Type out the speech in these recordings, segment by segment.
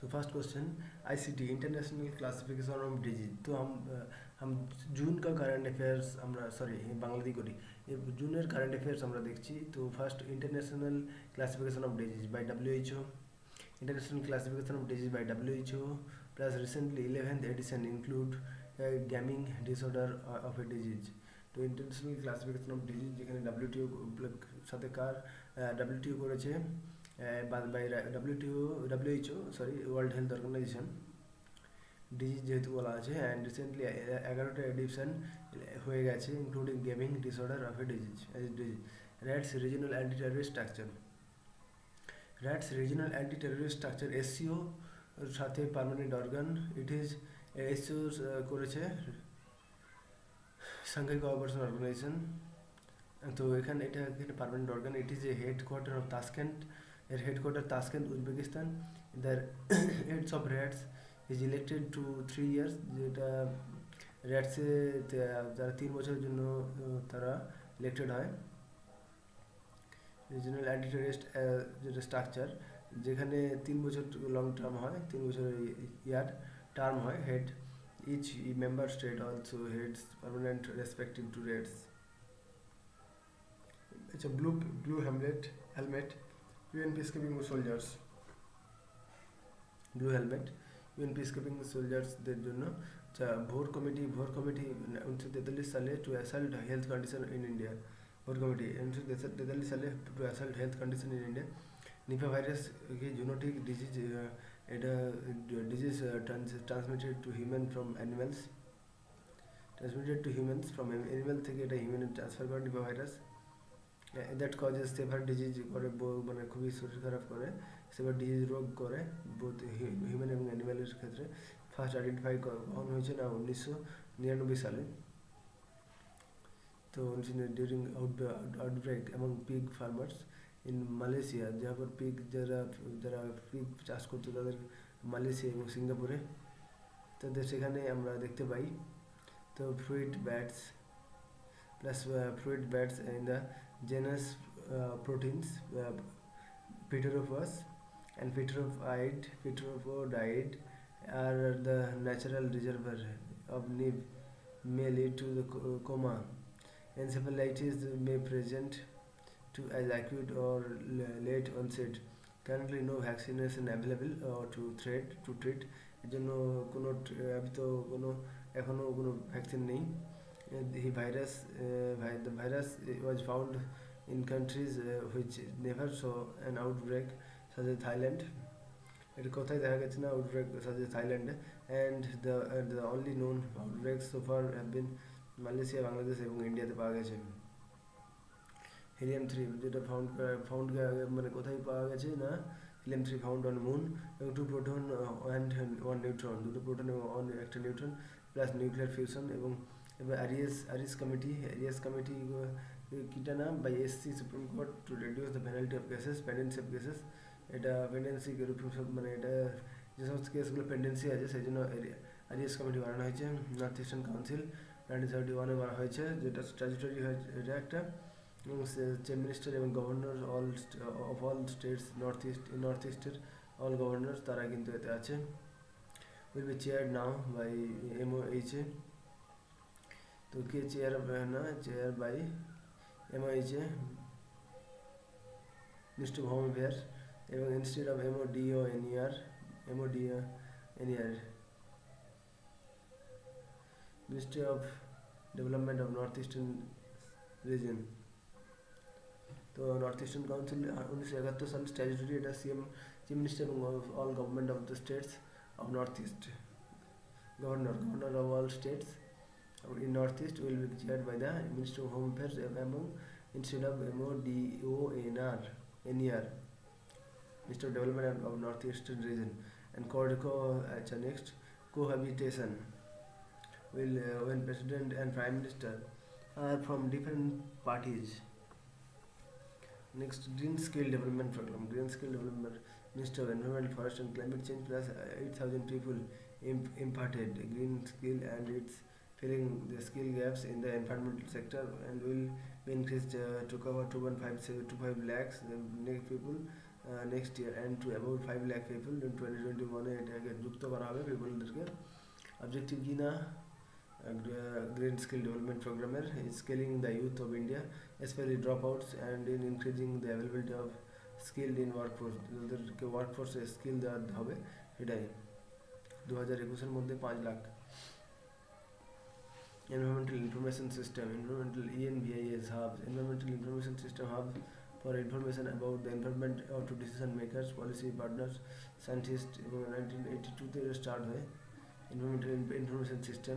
So first question ICT international classification of disease. तो हम जून का কারেন্ট অ্যাফেয়ার্স আমরা বাংলাতেই করি। এই জুনের কারেন্ট অ্যাফেয়ার্স আমরা দেখছি। তো first international classification of disease by WHO, international classification of disease by WHO plus recently 11th edition include gaming disorder of a disease। তো ইন্টারন্যাশনাল ক্লাসিফিকেশন অফ ডিজিজ যেখানে WTO সাথে WTO করেছে by WHO world health organisation disease যেহেতু বলা আছে, and recently 11টা edition হয়ে গেছে including gaming disorder of a disease. RATS regional anti terrorist structure. RATS regional anti terrorist structure SCO সাথে পার্মানেন্ট অর্গান SCO করেছে সাংঘাই কোঅপারেশন অর্গানাইজেশন। তো এখানে permanent organ. It is a headquarter of Tashkent. এর headquarter Tashkent Uzbekistan. The heads of rats is elected to 3 years, যেটা র্যাটসে যারা 3 বছরের জন্য তারা ইলেক্টেড হয়। রিজিনাল অ্যান্টি টেররিস্ট যেটা স্ট্রাকচার, যেখানে 3 বছর লং টার্ম হয়, 3 বছরের ইয়ার টার্ম হয় head. Each member state also heads permanent respective to rates. It's a blue helmet UN peacekeeping soldiers, blue helmet UN peacekeeping সোলজার্সদের জন্য। ভোর কমিটি 1943 সালে to assault health condition in India. Bhore committee 1943 সালে to assault health condition in India. Nipah virus কি zoonotic disease, এটা disease transmitted to human from animals, transmitted to humans from animal থেকে এটা হিউম্যানে transfer করে Nipah virus. That causes severe disease করে, মানে খুবই শরীর খারাপ করে, সেভার ডিজিজ রোগ করে বোথ হিউম্যান এবং অ্যানিম্যালের ক্ষেত্রে। ফার্স্ট আইডেন্টিফাই কখন হয়েছে না 1999 সালে। তো ডিউরিং আউটব্রেক এবং পিগ ফার্মার্স ইন মালয়েশিয়া, যারপর পিগ যারা পিগ চাষ করতো তাদের মালয়েশিয়া এবং সিঙ্গাপুরে, তাদের সেখানে আমরা দেখতে পাই। তো fruit bats in the genus proteins, Pteropus and Pteropodide are the natural reservoir of Nib, may lead to the coma. Encephalitis may present to as acute or late onset. Currently no vaccination available to treat এর জন্য কোনো এখনো কোনো vaccine নেই। The virus was found in countries which never saw an outbreak, such as Thailand. It কোথায় দেখা গেছে না outbreak such as Thailand, and the only known outbreaks so far have been Malaysia, Bangladesh এবং ইন্ডিয়াতে পাওয়া গেছে। Helium-3 যেটা found মানে কোথায় পাওয়া গেছে না, Helium-3 found on moon, এবং 2 proton and 1 neutron, দুটো প্রোটন এবং একটা নিউট্রন প্লাস নিউক্লিয়ার ফিউশন। এবং এবার আরিস কমিটি কিটা না by SC supreme court to reduce the penalty of cases, pendency of cases. এটা পেন্ডেন্সি মানে এটা যে সমস্ত কেসগুলো পেন্ডেন্সি আছে সেই জন্য আরিস কমিটি বানানো হয়েছে। নর্থ ইস্টার্ন কাউন্সিল 1971 বানা হয়েছে, যেটা স্ট্যাচুটরি হয়েছে এটা একটা। এবং চিফ মিনিস্টার এবং গভর্নর অল স্টেটস নর্থ ইস্টের অল গভর্নর তারা কিন্তু এতে আছে। Will be chair now by MOHA। তো কে chair by MOHA, ministry of home affairs, এবং institute of MODONER, ministry of development of north eastern region. তো নর্থ ইস্টার্ন কাউন্সিল 1971 সালে স্ট্যাচুটরি, এটা CM চিফ মিনিস্টার এবং all government of the states of north east, governor of all states in Northeast will be chaired by the Minister of Home Affairs among instead of MODONER, Minister of Development of Northeastern Region. And next cohabitation will when President and Prime Minister are from different parties. Next, Green Skill Development Program. Minister of Environment, Forest and Climate Change plus 8,000 people imparted green skill, and it's filling the skill gaps in the environmental sector, and will be increased to cover 2.5 lakhs people next year and to about 5 lakh people in 2021 এটাকে যুক্ত করা হবে পিপলদেরকে। Objective কি না grade skill development প্রোগ্রামের scaling the youth of India specially drop outs and in increasing the availability of skilled in workforce, যাদেরকে ওয়ার্কফোর্সে skill দেওয়া হবে সেটাই 2021-এর মধ্যে 5 lakh. Environmental Information System, Environmental ENVIS hubs, Environmental Information System hubs for information about the environment to decision makers, policy partners, scientists। 1982-তে start হয় environmental information system.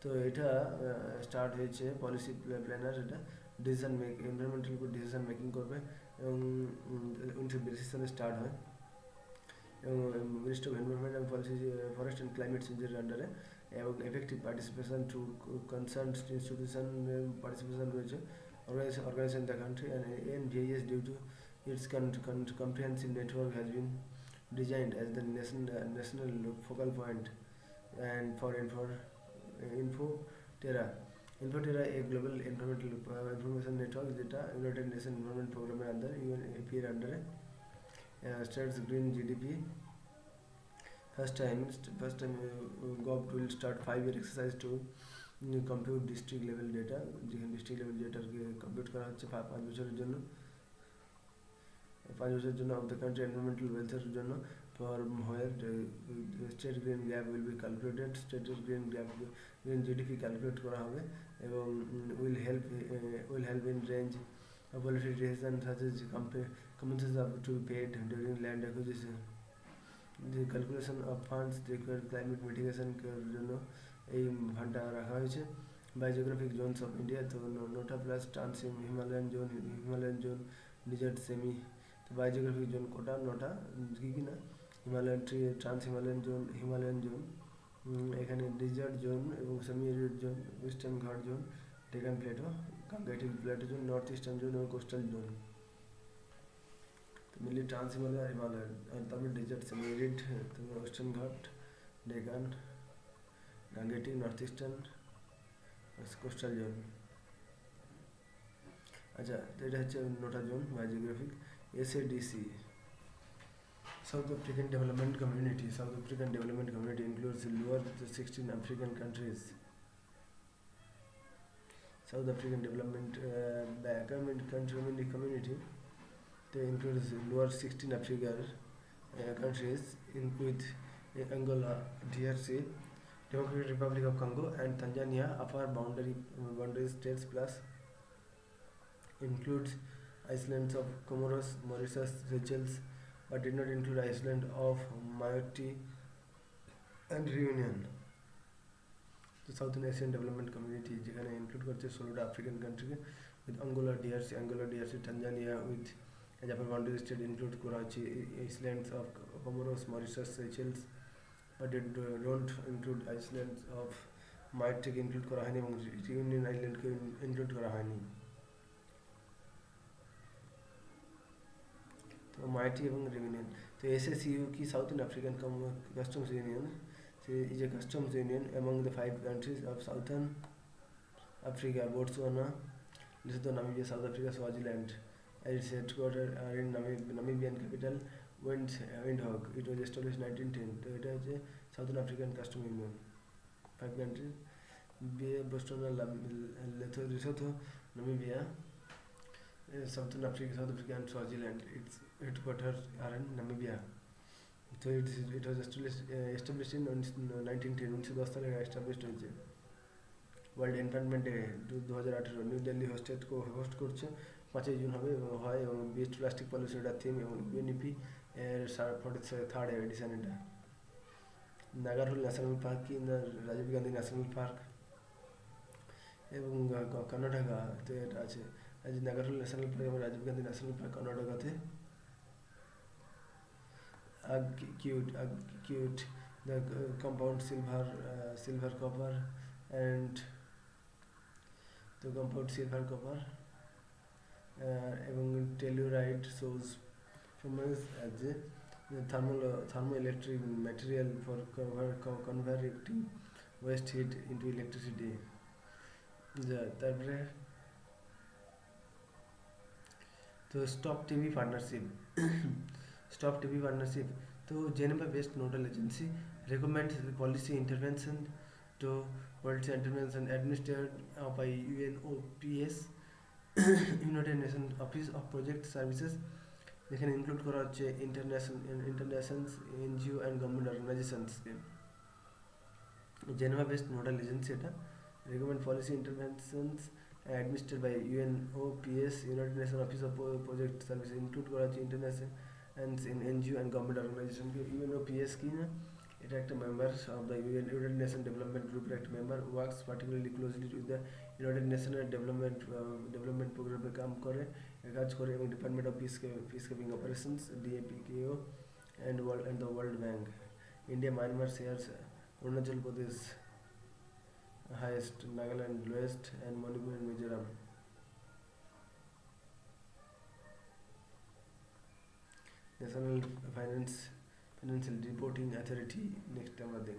তো এটা start হয়েছে পলিসি প্ল্যানার, এটা ডিসিশন এনভায়রনমেন্টাল উপর ডিসিশন মেকিং করবে এবং 1982 সালে স্টার্ট হয় এবং মিনিস্ট্রি অফ এনভায়রনমেন্ট এবং পলিসি ফরেস্ট অ্যান্ড ক্লাইমেট চেঞ্জের আন্ডারে এবং effective participation to concern institution participation রয়েছে organization in the country, and ANVIS due to its comprehensive network has been designed as the national focal point and for InfoTerra। InfoTerra a global environmental information network যেটা United nation environment প্রোগ্রামের under UNEP এর আন্ডারে states green GDP। First time gov will start 5-year exercise to compute district level data, যেখানে district level ডেটাকে compute করা হচ্ছে 5 বছরের জন্য of the country environmental ওয়েলফেয়ারের জন্য for where state green gap will be calculated. স্টেটের green GDP calculate করা হবে এবং will help in range of policy decision such as compensations are to be paid during land acquisition। The calculation of funds required climate mitigation এর জন্য এই ফান্ডটা রাখা হয়েছে। বায়োজিওগ্রাফিক Jones of India, তো নোটা plus trans Himalayan zone desert semi. তো biogeographic zone কোটা নটা কী না হিমালয়ান ট্রান্স হিমালয়ান জোন, এখানে ডিজার্ট জোন এবং semi arid zone, western Ghat zone, Deccan plateau, Gangetic plateau zone, north eastern zone এবং কোস্টাল জোন। তো মেনলি ট্রান্স হিমালয়ান আর তারপরে desert semi arid, western Ghat, Deccan, Gangetic, north eastern, coastal zone. আচ্ছা, তো এটা হচ্ছে নোটা zone biogeographic. SADC South African Development Community। South African Development Community includes lower 16 African countries। South African Development Community they includes lower 16 African countries in with Angola, DRC, Democratic Republic of Congo and Tanzania। Upper boundary states plus includes islands of Comoros, Mauritius, Seychelles, but did not include Iceland of Mayotte and Reunion। তো south Asian development community যেখানে include করছে 16টা African কান্ট্রিকে with Angola DRC Tanzania with Japan boundary state include করা হচ্ছে islands of Comoros, Mauritius, Seychelles, but it don't include islands of মায়োট্টেকে include করা হয়নি এবং রিউনিয়ন আইল্যান্ডকে ইনক্লুড করা হয়নি। তো মায়োটে এবং রিউনিয়ন। তো SACU কি south African customs union is a customs union among the 5 countries of Southern Africa: Botswana, Lesotho, Namibia, South Africa, Swaziland, and its headquarters are in Namibian capital Windhoek। It was established 1910। তো এটা হচ্ছে Southern African Customs Union, 5 countries: Botswana, Lesotho, Namibia, Southern Africa, and Swaziland। Its headquarters are in Namibia। So it was established in 1910। 1910 সালে established হয়েছে। World environment day 2018 new Delhi host করছে, 5 June হবে এবং হয় এবং বেস্ট প্লাস্টিক পলিউশন এটা theme এবং UNEP এর 43rd এডিশন এটা। নাগারহুল ন্যাশনাল পার্ক কি না রাজীব গান্ধী ন্যাশনাল পার্ক এবং কর্ণাটকাতে এটা আছে। নাগারহুল ন্যাশনাল পার্ক এবং রাজীব গান্ধী ন্যাশনাল পার্ক কর্ণাটকাতে। Acute the compound silver copper and the compound silver copper এবং telluride shows promise as a thermoelectric material for converting waste heat into electricity। তারপরে তো stop TV partnership Stop TB partnership. So Geneva-based nodal agency recommends the policy intervention to policy intervention administered by UNOPS United Nations Office of Project Services যেখানে include করা হচ্ছে internationals NGO and government অর্গানাইজেশনসকে Geneva based nodal agency এটা recommend policy interventions administered by UNOPS United Nation Office of Project Service include করা হচ্ছে international NGO and government অর্গানাইজেশনকে UNOPS কি না এটা একটা member of the United Nation Development গ্রুপের একটা member works particularly closely with the United নেশনের ডেভেলপমেন্ট প্রোগ্রামে কাজ করে এবং Department of Peace Keeping Operations DPKO and the world bank India Myanmar shares Arunachal Pradesh highest, Nagaland lowest, and Manipur and Mizoram. National Financial Reporting Authority next আমরা দেখব